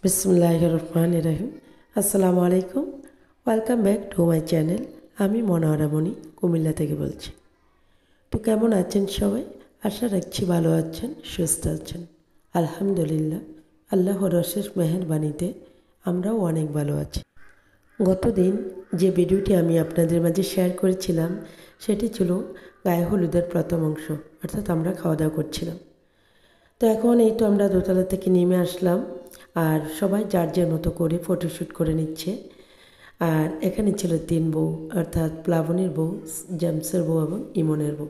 बिस्मिल्लाहिर्रहमानिर्रहीम আসসালামু আলাইকুম welcome back to my channel. আমি মনোয়ারা মনি কুমিল্লা থেকে বলছি। তো কেমন আছেন সবাই? আশা রাখছি ভালো আছেন, সুস্থ আছেন। আলহামদুলিল্লাহ, আল্লাহর অশেষ মেহেরবানিতে আমরাও অনেক ভালো আছি। গতদিন যে ভিডিওটি আমি আপনাদের মাঝে শেয়ার করেছিলাম সেটি ছিল গায়ে হলুদের প্রথম অংশ, অর্থাৎ আমরা খাওয়া দাওয়া করছিলাম। তো এখন এই তো আমরা দোতলা থেকে নেমে আসলাম, আর সবাই যার যার মতো করে ফটোশ্যুট করে নিচ্ছে। আর এখানে ছিল 3 বউ, অর্থাৎ প্লাবনের বউ, জেমসের বউ এবং ইমনের বউ।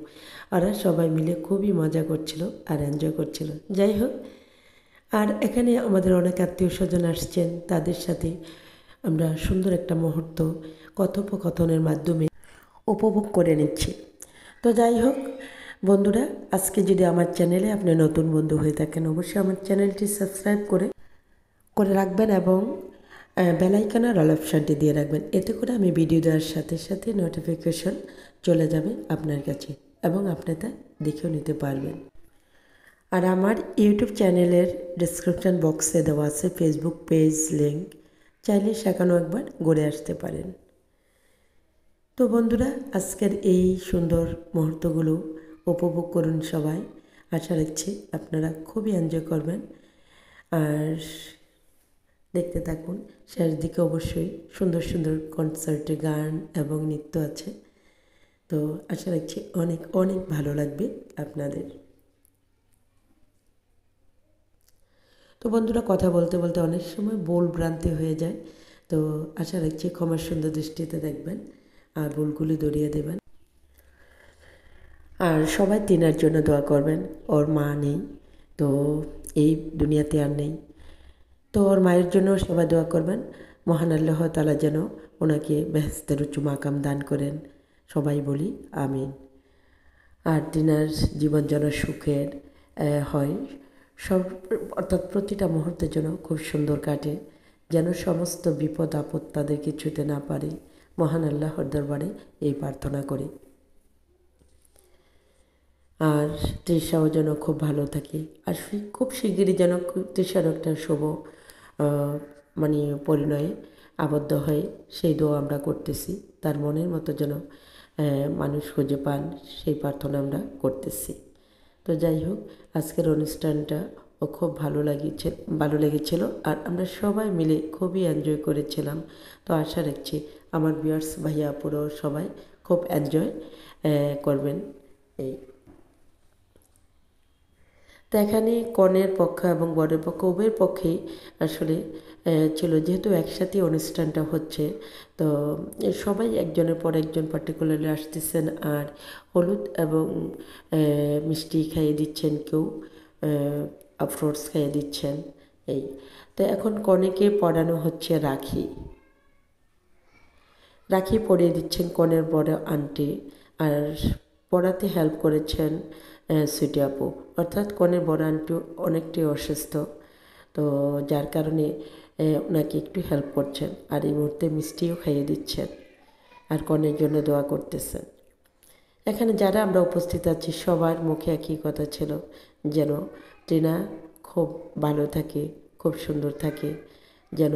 ওরা সবাই মিলে খুবই মজা করছিল আর এনজয় করছিল। যাই হোক, আর এখানে আমাদের অনেক আত্মীয় স্বজন আসছেন, তাদের সাথে আমরা সুন্দর একটা মুহূর্ত কথোপকথনের মাধ্যমে উপভোগ করে নিচ্ছি। তো যাই হোক বন্ধুরা, আজকে যদি আমার চ্যানেলে আপনি নতুন বন্ধু হয়ে থাকেন, অবশ্যই আমার চ্যানেলটি সাবস্ক্রাইব করে রাখবেন এবং বেল আইকনের অল অপশানটি দিয়ে রাখবেন। এতে করে আমি ভিডিও দেওয়ার সাথে সাথে নোটিফিকেশন চলে যাবে আপনার কাছে এবং আপনি তা দেখেও নিতে পারবেন। আর আমার ইউটিউব চ্যানেলের ডেসক্রিপশন বক্সে দেওয়া আছে ফেসবুক পেজ লিঙ্ক, চাইলে সেখানেও একবার ঘুরে আসতে পারেন। তো বন্ধুরা, আজকের এই সুন্দর মুহূর্তগুলো উপভোগ করুন সবাই। আশা রাখছি আপনারা খুবই এনজয় করবেন। আর দেখতে থাকুন, শেষ দিকে অবশ্যই সুন্দর সুন্দর কনসার্টে গান এবং নৃত্য আছে। তো আশা রাখছি অনেক অনেক ভালো লাগবে আপনাদের। তো বন্ধুরা, কথা বলতে বলতে অনেক সময় ভুল ভ্রান্তি হয়ে যায়, তো আশা রাখছি ক্ষমার সুন্দর দৃষ্টিতে দেখবেন আর ভুলগুলি ধরিয়ে দেবেন। আর সবাই তিনার জন্য দোয়া করবেন। ওর মা নেই, তো এই দুনিয়াতে আর নেই, তো ওর মায়ের জন্য সবাই দোয়া করবেন। মহান আল্লাহ তাআলা যেন ওনাকে বেহেশতের উচ্চ মাকাম দান করেন, সবাই বলি আমিন। আর তিনার জীবন যেন সুখের হয়, সব অর্থাৎ প্রতিটা মুহূর্তের জন্য খুব সুন্দর কাটে, যেন সমস্ত বিপদ আপদ তাদেরকে ছুঁতে না পারে। মহান আল্লাহর দরবারে এই প্রার্থনা করি। আর তৃষাও যেন খুব ভালো থাকে, আর খুব শিগগিরই যেন তৃষার একটা শুভ পরিণয়ে আবদ্ধ হয়ে সেই দোয়া আমরা করতেছি। তার মনের মতো যেন মানুষ খুঁজে পান, সেই প্রার্থনা আমরা করতেছি। তো যাই হোক, আজকের অনুষ্ঠানটা খুব ভালো লেগেছিল আর আমরা সবাই মিলে খুবই এনজয় করেছিলাম। তো আশা রাখছি আমার ভিউয়ার্স ভাইয়া পুরো সবাই খুব এনজয় করবেন। এই তো এখানে কনের পক্ষ এবং বরের পক্ষ উভয়ের পক্ষেই আসলে ছিল, যেহেতু একসাথে অনুষ্ঠানটা হচ্ছে, তো সবাই একজনের পর একজন পার্টিকুলারলি আসতেছেন আর হলুদ এবং মিষ্টি খাইয়ে দিচ্ছেন, কেউ ফ্রুটস খাইয়ে দিচ্ছেন। এই তো এখন কনেকে পরানো হচ্ছে রাখি পরিয়ে দিচ্ছেন কনের বড় আন্টি, আর পড়াতে হেল্প করেছেন সুইটি আপু। অর্থাৎ কনের বড় আন্টি অনেকটাই অসুস্থ, তো যার কারণে ওনাকে একটু হেল্প করছেন, আর এই মুহূর্তে মিষ্টিও খাইয়ে দিচ্ছেন আর কনের জন্য দোয়া করতেছেন। এখানে যারা আমরা উপস্থিত আছি সবার মুখে একই কথা ছিল, যেন টিনা খুব ভালো থাকে, খুব সুন্দর থাকে, যেন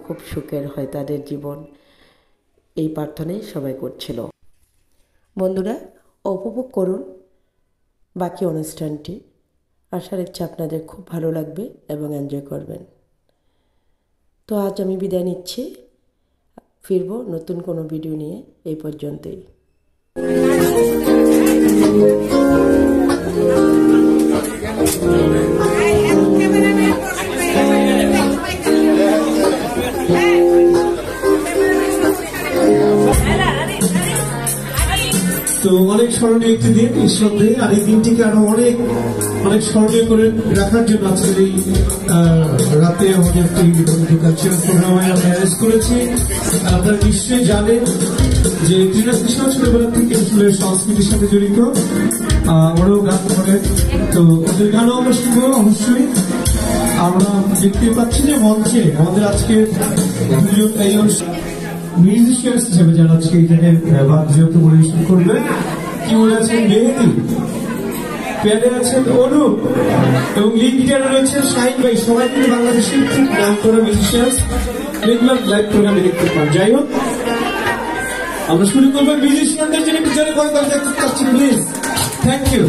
খুব সুখের হয় তাদের জীবন, এই প্রার্থনাই সবাই করছিল। বন্ধুরা, উপভোগ করুন বাকি অনুষ্ঠানটি। আশা রাখছি আপনাদের খুব ভালো লাগবে এবং এনজয় করবেন। তো আজ আমি বিদায় নিচ্ছি, ফিরব নতুন কোনো ভিডিও নিয়ে। এই পর্যন্তই। তো অনেক স্মরণীয় একটি দিন, নিঃসন্দেহে। আর এই দিনটিকে আরো অনেক অনেক স্মরণীয় করে রাখার জন্য আজকের এই রাতে আমাদের একটি কালচারাল প্রোগ্রাম আমরা অ্যারেঞ্জ করেছি। আপনারা নিশ্চয়ই জানেন যে টিনা কৃষ্ণ ছোটবেলা থেকে আসলে সংস্কৃতির সাথে জড়িত, ওরাও গান করে, তো ওদের গানও আমরা শুনবো অবশ্যই। আমরা দেখতে পাচ্ছি যে মঞ্চে আমাদের আজকে এই মিউজিশিয়ানস হিসেবে যারা আজকে এখানে বাদ্যযন্ত্র পরিবেশন করবে, কি বলেছেন মেহেদি প্যারে আছেন অনুপ এবং লিড গিটারে রয়েছেন শাহিন ভাই। সবাই কিন্তু বাংলাদেশের খুব নাম করা মিউজিশিয়ান, রেগুলার লাইভ প্রোগ্রামে দেখতে পান। যাই হোক, আমরা শুরু করবো মিউজিশিয়ানদের জন্য একটু জোরে করে দেখতে চাচ্ছি প্লিজ। Thank you.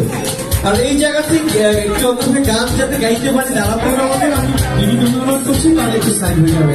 আর এই জায়গা থেকে একটু আপনাদের গান যাতে গাইতে পারি যারা প্রোগ্রাম আমাদের আমি বিভিন্ন অনুরোধ করছি, তাহলে একটু সাইড হয়ে যাবে।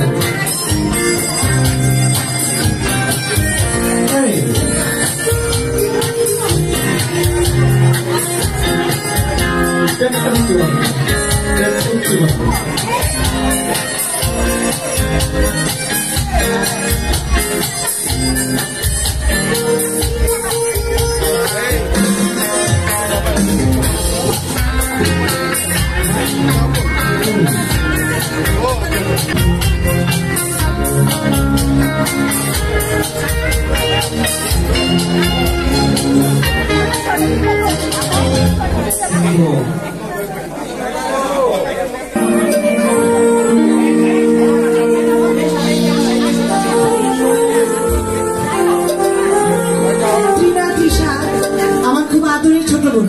আমার খুব আদরের ছোট বোন।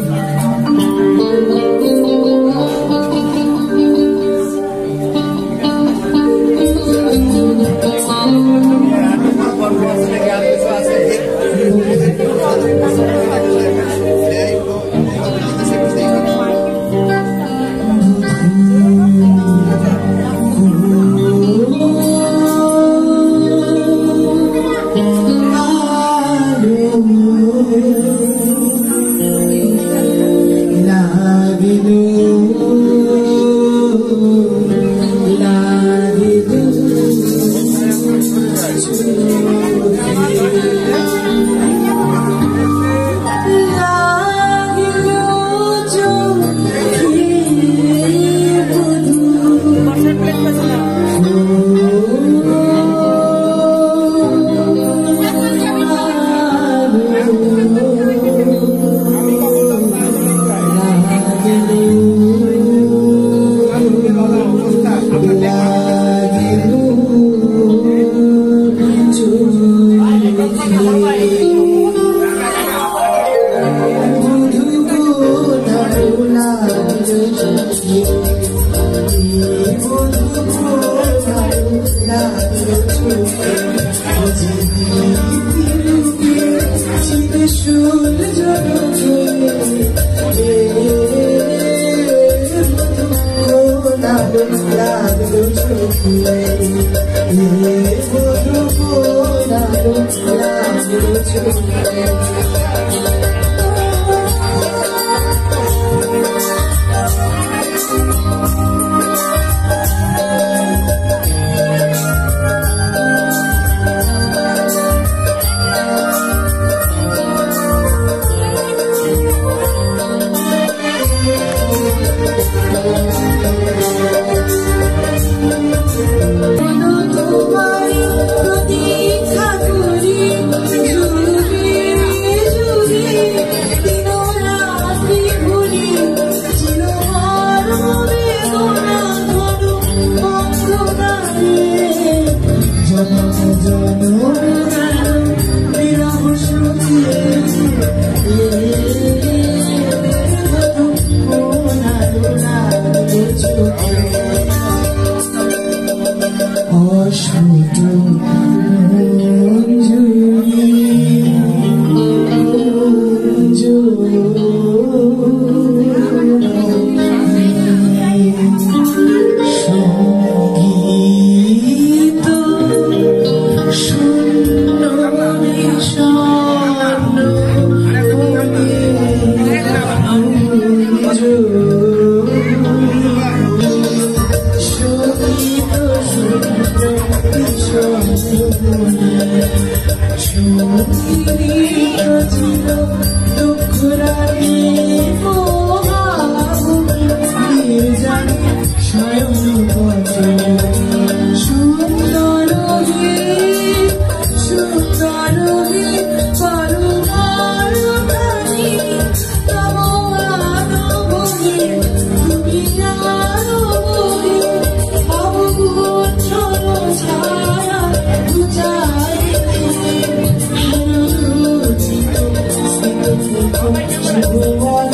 Oh,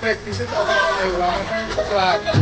practice it ako.